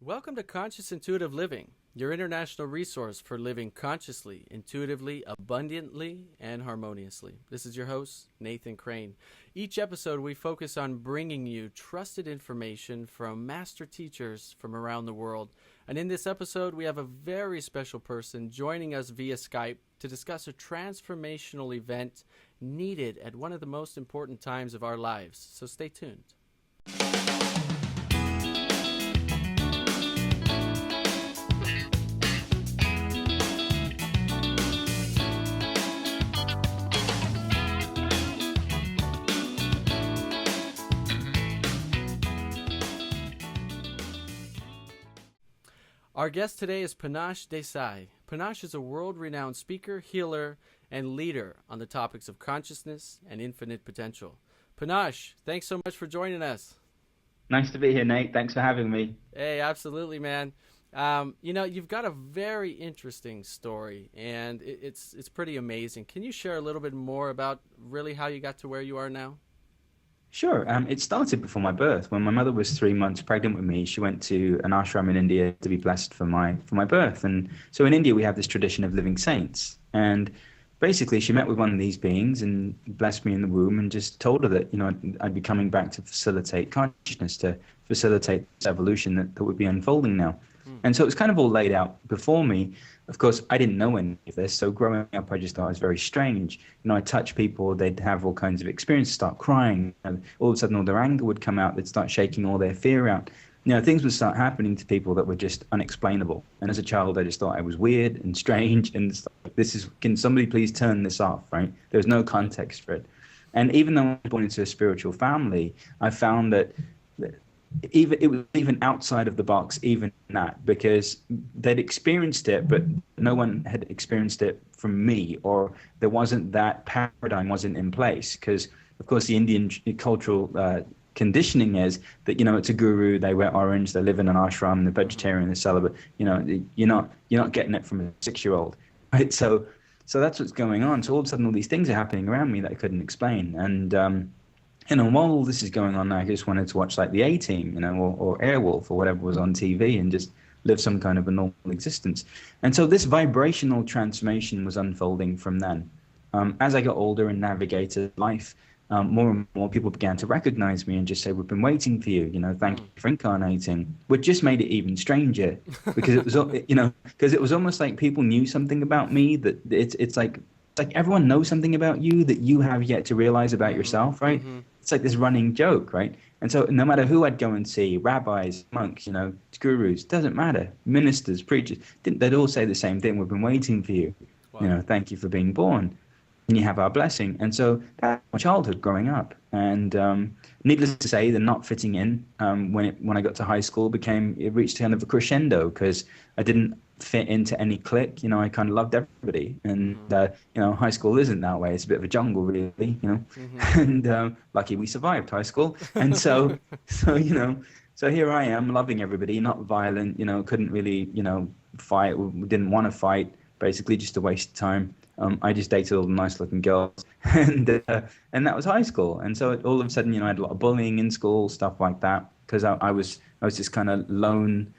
Welcome to Conscious Intuitive Living, your international resource for living consciously, intuitively, abundantly, and harmoniously. This is your host, Nathan Crane. Each episode, we focus on bringing you trusted information from master teachers from around the world. And in this episode, we have a very special person joining us via Skype to discuss a transformational event needed at one of the most important times of our lives. So stay tuned. Our guest today is Panache Desai. Panache is a world-renowned speaker, healer, and leader on the topics of consciousness and infinite potential. Panache, thanks so much for joining us. Nice to be here, Nate. Thanks for having me. Hey, absolutely, man. You've got a very interesting story, and it's pretty amazing. Can you share a little bit more about really how you got to where you are now? Sure. It started before my birth. When my mother was 3 months pregnant with me, she went to an ashram in India to be blessed for my birth. And so in India, we have this tradition of living saints. And basically, she met with one of these beings and blessed me in the womb and just told her that, I'd be coming back to facilitate consciousness, to facilitate this evolution that would be unfolding now. And so it was kind of all laid out before me. Of course, I didn't know any of this. So growing up, I just thought it was very strange. I'd touch people, they'd have all kinds of experiences, start crying. And all of a sudden, all their anger would come out. They'd start shaking all their fear out. Things would start happening to people that were just unexplainable. And as a child, I just thought I was weird and strange. And can somebody please turn this off, right? There was no context for it. And even though I was born into a spiritual family, I found that it was even outside of the box, even that, because they'd experienced it, but no one had experienced it from me, or there wasn't that paradigm wasn't in place. Because, of course, the Indian cultural conditioning is that, it's a guru, they wear orange, they live in an ashram, they're vegetarian, they're celibate. You're not getting it from a 6-year-old, right? So that's what's going on. So all of a sudden, all these things are happening around me that I couldn't explain. And while all this is going on, I just wanted to watch like the A-Team, or Airwolf or whatever was on TV and just live some kind of a normal existence. And so this vibrational transformation was unfolding from then. As I got older and navigated life, more and more people began to recognize me and just say, "We've been waiting for you. Thank you for incarnating," which just made it even stranger because it was, because it was almost like people knew something about me that it's like everyone knows something about you that you have yet to realize about yourself, right? Mm-hmm. It's like this running joke, right? And so no matter who I'd go and see, rabbis, monks, gurus, doesn't matter, ministers, preachers, they'd all say the same thing. "We've been waiting for you. Wow. Thank you for being born. And you have our blessing." And so that's my childhood growing up. And needless to say, the not fitting in when I got to high school it reached kind of a crescendo because I didn't fit into any clique. I kind of loved everybody. And, high school isn't that way. It's a bit of a jungle, really, Mm-hmm. And lucky we survived high school. And so here I am loving everybody, not violent, couldn't really, fight, didn't want to fight, basically just a waste of time. I just dated all the nice-looking girls, and that was high school. And so all of a sudden, I had a lot of bullying in school, stuff like that, because I was this kind of lone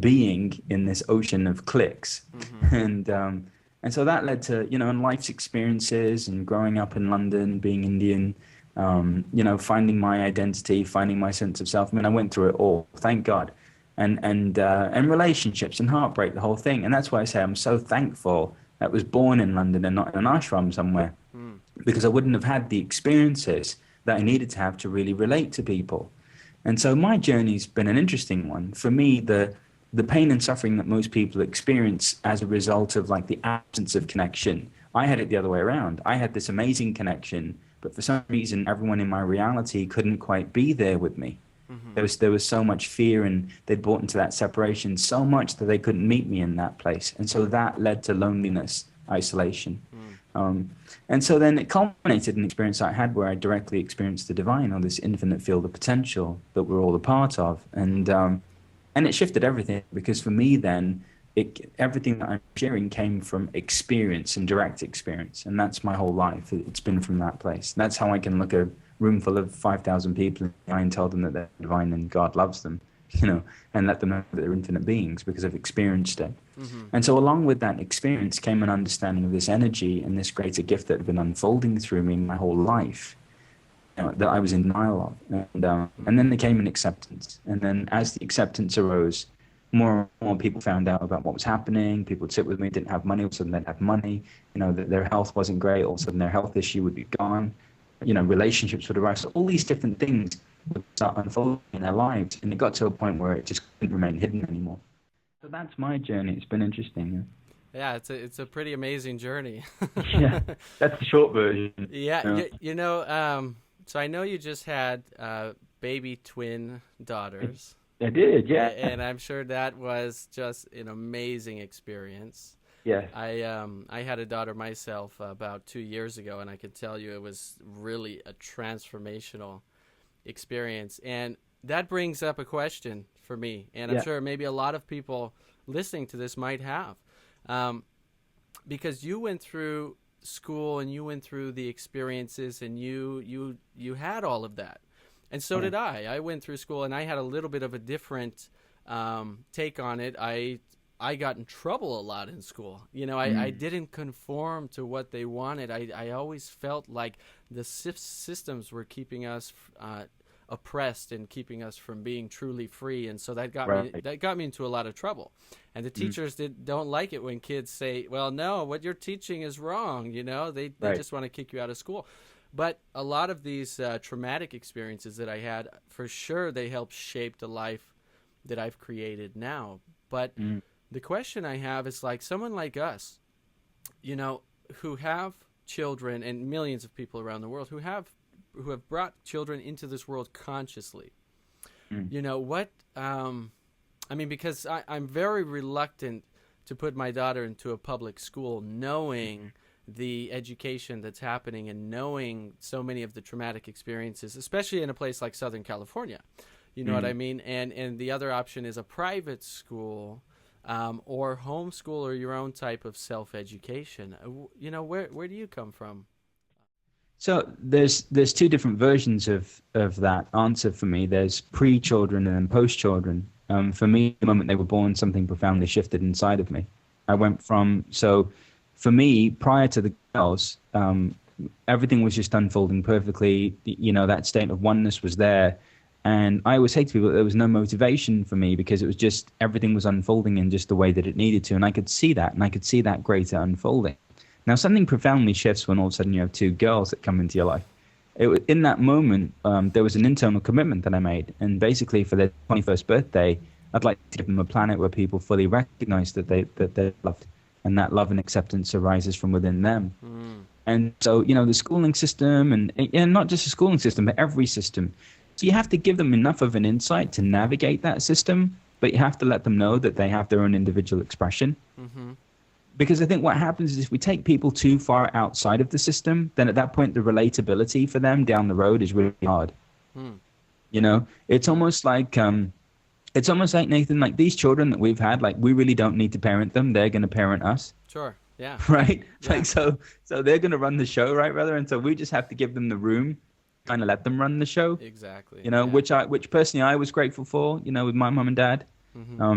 being in this ocean of cliques, mm-hmm. And so that led to and life's experiences and growing up in London, being Indian, finding my identity, finding my sense of self. I mean, I went through it all, thank God, and relationships and heartbreak, the whole thing. And that's why I say I'm so thankful that I was born in London and not in an ashram somewhere, because I wouldn't have had the experiences that I needed to have to really relate to people. And so my journey's been an interesting one. For me, the pain and suffering that most people experience as a result of like the absence of connection, I had it the other way around. I had this amazing connection, but for some reason, everyone in my reality couldn't quite be there with me. Mm-hmm. There was so much fear, and they'd bought into that separation so much that they couldn't meet me in that place. And so that led to loneliness, isolation. And so then it culminated in an experience I had where I directly experienced the divine, or this infinite field of potential that we're all a part of. And it shifted everything, because for me then, everything that I'm sharing came from experience and direct experience. And that's my whole life. It's been from that place. That's how I can look at a room full of 5,000 people and tell them that they're divine and God loves them. and let them know that they're infinite beings because I've experienced it. Mm-hmm. And so along with that experience came an understanding of this energy and this greater gift that had been unfolding through me my whole life, that I was in denial of. And then there came an acceptance. And then as the acceptance arose, more and more people found out about what was happening. People would sit with me, didn't have money, all of a sudden they'd have money. That their health wasn't great, all of a sudden their health issue would be gone. Relationships would arise. So all these different things would start unfolding in their lives. And it got to a point where it just couldn't remain hidden anymore. So that's my journey. It's been interesting. Yeah, it's a pretty amazing journey. Yeah, that's the short version. Yeah, so I know you just had baby twin daughters. I did, yeah. And I'm sure that was just an amazing experience. Yeah. I had a daughter myself about 2 years ago, and I can tell you it was really a transformational experience. And that brings up a question for me, and I'm sure maybe a lot of people listening to this might have. Because you went through school and you went through the experiences and you had all of that. And so did I. I went through school and I had a little bit of a different take on it. I got in trouble a lot in school. I didn't conform to what they wanted. I always felt like the systems were keeping us oppressed and keeping us from being truly free, and so that got me into a lot of trouble. And the teachers don't like it when kids say, well, no, what you're teaching is wrong. They just want to kick you out of school. But a lot of these traumatic experiences that I had, for sure, they helped shape the life that I've created now. But the question I have is, like, someone like us, who have children, and millions of people around the world who have brought children into this world consciously. Because I'm very reluctant to put my daughter into a public school knowing the education that's happening and knowing so many of the traumatic experiences, especially in a place like Southern California. You know what I mean? And the other option is a private school or homeschool or your own type of self-education. Where do you come from? So there's two different versions of that answer for me. There's pre-children and then post-children. For me, the moment they were born, something profoundly shifted inside of me. For me, prior to the girls, everything was just unfolding perfectly. That state of oneness was there. And I always say to people that there was no motivation for me because it was just everything was unfolding in just the way that it needed to. And I could see that, and I could see that greater unfolding. Now, something profoundly shifts when all of a sudden you have two girls that come into your life. In that moment, there was an internal commitment that I made. And basically, for their 21st birthday, I'd like to give them a planet where people fully recognize that they're loved. And that love and acceptance arises from within them. And so, the schooling system, and not just the schooling system, but every system. So you have to give them enough of an insight to navigate that system, but you have to let them know that they have their own individual expression. Because I think what happens is if we take people too far outside of the system, then at that point, the relatability for them down the road is really hard. It's almost like Nathan, like these children that we've had, like we really don't need to parent them. They're going to parent us. Sure. Yeah. Right. Yeah. Like, so they're going to run the show, right, brother? And so we just have to give them the room, kind of let them run the show. Exactly. Which personally I was grateful for, with my mom and dad.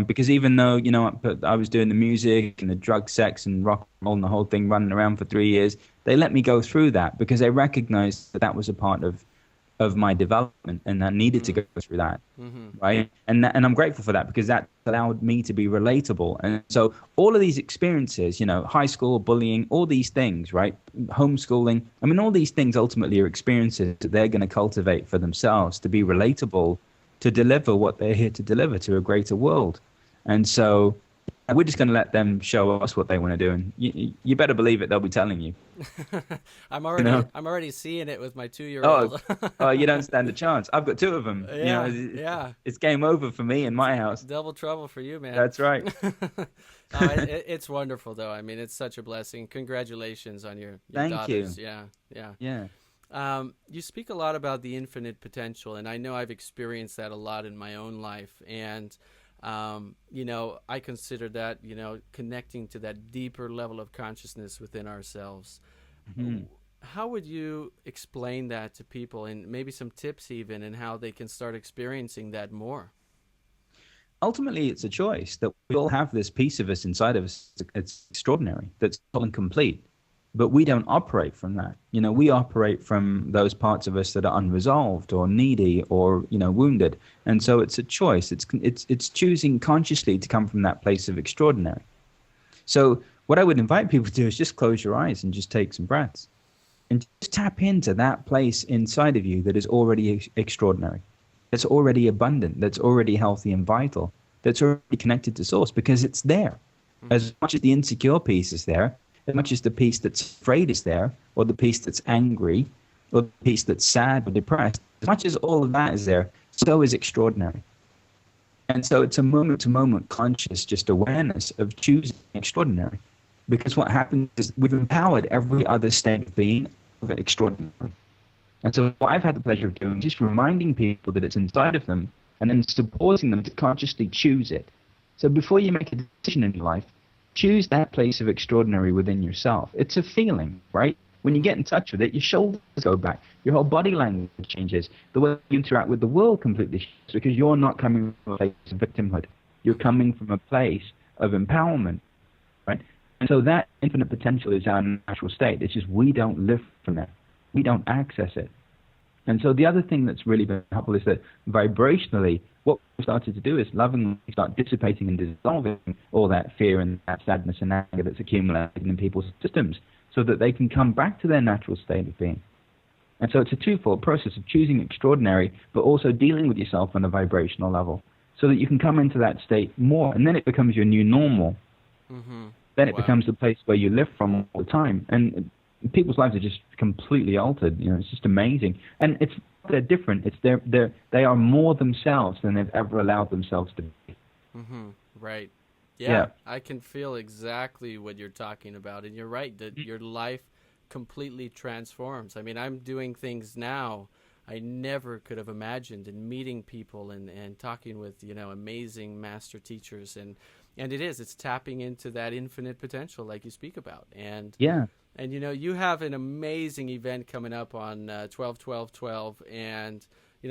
Because even though, I was doing the music and the drug, sex and rock and roll and the whole thing running around for 3 years, they let me go through that because they recognized that was a part of my development and I needed to go through that. Right. And I'm grateful for that because that allowed me to be relatable. And so all of these experiences, high school, bullying, all these things, right? Homeschooling. I mean, all these things ultimately are experiences that they're going to cultivate for themselves to be relatable, to deliver what they're here to deliver to a greater world. And so we're just going to let them show us what they want to do. And you better believe it, they'll be telling you. I'm already seeing it with my 2-year-old. You don't stand a chance. I've got two of them. It's game over for me in my house. Double trouble for you, man. That's right. It's wonderful, though. I mean, it's such a blessing. Congratulations on your daughters. You. Yeah. You speak a lot about the infinite potential, and I know I've experienced that a lot in my own life. And, I consider that, connecting to that deeper level of consciousness within ourselves. How would you explain that to people, and maybe some tips even, and how they can start experiencing that more? ultimately it's a choice that we all have this piece of us inside of us. It's extraordinary. That's all incomplete. But we don't operate from that. We operate from those parts of us that are unresolved or needy or, wounded. And so it's a choice. It's choosing consciously to come from that place of extraordinary. So what I would invite people to do is just close your eyes and just take some breaths and just tap into that place inside of you that is already extraordinary, that's already abundant, that's already healthy and vital, that's already connected to source, because it's there. As much as the insecure piece is there, as much as the piece that's afraid is there, or the piece that's angry, or the piece that's sad or depressed, as much as all of that is there, so is extraordinary. And so it's a moment-to-moment conscious just awareness of choosing extraordinary. Because what happens is we've empowered every other state of being of extraordinary. And so what I've had the pleasure of doing is just reminding people that it's inside of them and then supporting them to consciously choose it. So before you make a decision in your life, choose that place of extraordinary within yourself. It's a feeling, right? When you get in touch with it, your shoulders go back. Your whole body language changes. The way you interact with the world completely shifts because you're not coming from a place of victimhood. You're coming from a place of empowerment, right? And so that infinite potential is our natural state. It's just we don't live from it. We don't access it. And so the other thing that's really been helpful is that vibrationally, what we started to do is lovingly start dissipating and dissolving all that fear and that sadness and anger that's accumulated in people's systems so that they can come back to their natural state of being. And so it's a twofold process of choosing extraordinary, but also dealing with yourself on a vibrational level so that you can come into that state more, and then it becomes your new normal. Mm-hmm. Then it becomes the place where you live from all the time. And people's lives are just completely altered. It's just amazing. And they're different. They are more themselves than they've ever allowed themselves to be. Mm-hmm. Right. Yeah, I can feel exactly what you're talking about. And you're right that your life completely transforms. I mean, I'm doing things now I never could have imagined, and meeting people and talking with, amazing master teachers. And it's tapping into that infinite potential like you speak about. And you have an amazing event coming up on 12/12/12, and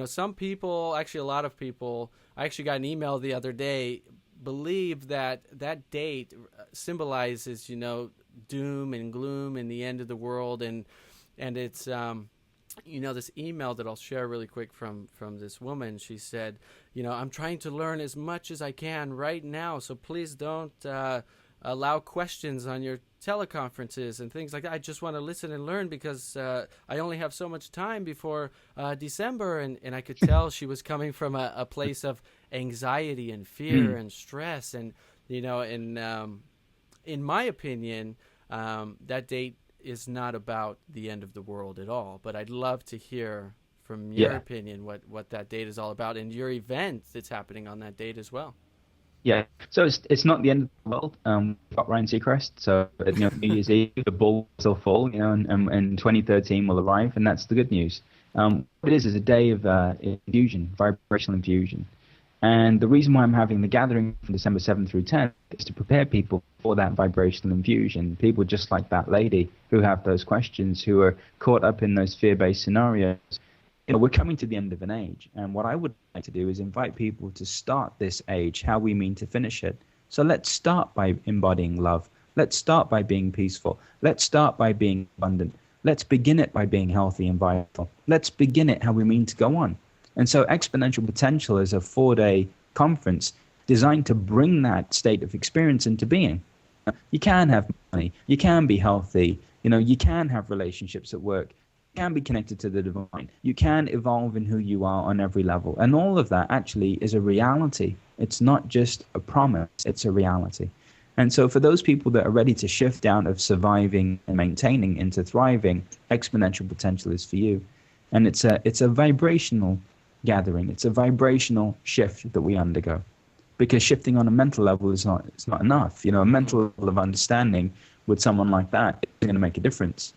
some people, actually a lot of people, I actually got an email the other day, believe that date symbolizes doom and gloom and the end of the world, and it's this email that I'll share really quick from this woman. She said, I'm trying to learn as much as I can right now, so please don't allow questions on your teleconferences and things like that. I just want to listen and learn because I only have so much time before December. And I could tell she was coming from a place of anxiety and fear and stress. And, in my opinion, that date is not about the end of the world at all. But I'd love to hear from your opinion what that date is all about, and your event that's happening on that date as well. Yeah, so it's not the end of the world. We've got Ryan Seacrest, so New Year's Eve, the ball is still full, and 2013 will arrive, and that's the good news. What it is a day of infusion, vibrational infusion. And the reason why I'm having the gathering from December 7th through 10th is to prepare people for that vibrational infusion. People just like that lady who have those questions, who are caught up in those fear-based scenarios. We're coming to the end of an age, and what I would like to do is invite people to start this age how we mean to finish it. So let's start by embodying love. Let's start by being peaceful. Let's start by being abundant. Let's begin it by being healthy and vital. Let's begin it how we mean to go on. And so Exponential Potential is a 4-day conference designed to bring that state of experience into being. You can have money. You can be healthy. You can have relationships at work. Can be connected to the divine. You can evolve in who you are on every level. And all of that actually is a reality. It's not just a promise, it's a reality. And so for those people that are ready to shift out of surviving and maintaining into thriving, Exponential Potential is for you. And it's a vibrational gathering. It's a vibrational shift that we undergo. Because shifting on a mental level is not enough. A mental level of understanding with someone like that is going to make a difference.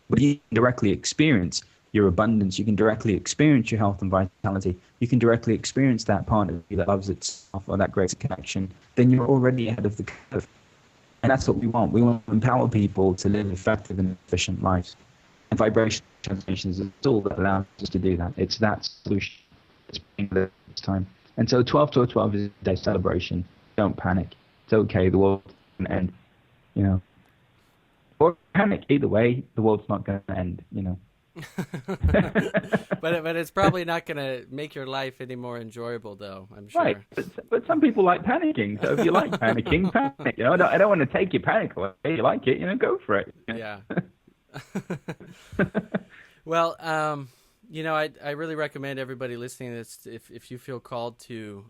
But you can directly experience your abundance. You can directly experience your health and vitality. You can directly experience that part of you that loves itself or that greater connection. Then you're already ahead of the curve. And that's what we want. We want to empower people to live effective and efficient lives. And vibration transformation is a tool that allows us to do that. It's that solution. It's bringing this time. And so 12 is a day celebration. Don't panic. It's okay. The world's going to end, you know. Or panic. Either way, the world's not going to end, you know. but it's probably not going to make your life any more enjoyable, though, I'm sure. Right. But some people like panicking. So if you like panicking, panic. You know, I don't want to take your panic away. If you like it, you know, go for it. Yeah. Well, you know, I really recommend everybody listening to this, if you feel called to,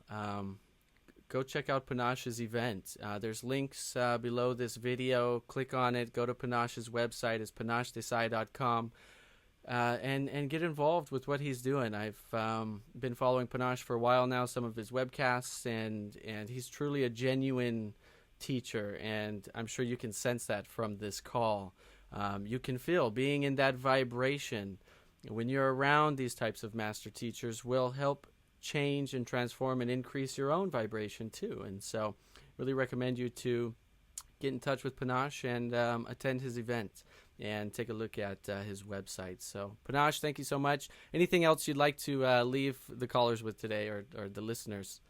go check out Panache's event. There's links below this video. Click on it. Go to Panache's website. It's panachedesai.com. And get involved with what he's doing. I've been following Panache for a while now, some of his webcasts, and he's truly a genuine teacher, and I'm sure you can sense that from this call. You can feel being in that vibration when you're around these types of master teachers will help change and transform and increase your own vibration too. And so really recommend you to get in touch with Panache and attend his event and take a look at his website. So Panache, thank you so much. Anything else you'd like to leave the callers with today, or the listeners?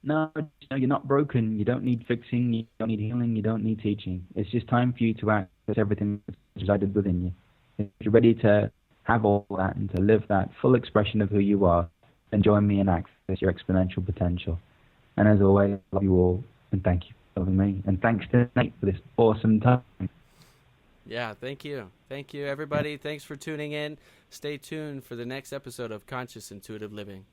No, you're not broken. You don't need fixing. You don't need healing. You don't need teaching. It's just time for you to access everything that's resided within you. If you're ready to have all that and to live that full expression of who you are, then join me and access your exponential potential. And as always, I love you all, and thank you for loving me. And thanks to Nate for this awesome time. Yeah, thank you. Thank you, everybody. Thanks for tuning in. Stay tuned for the next episode of Conscious Intuitive Living.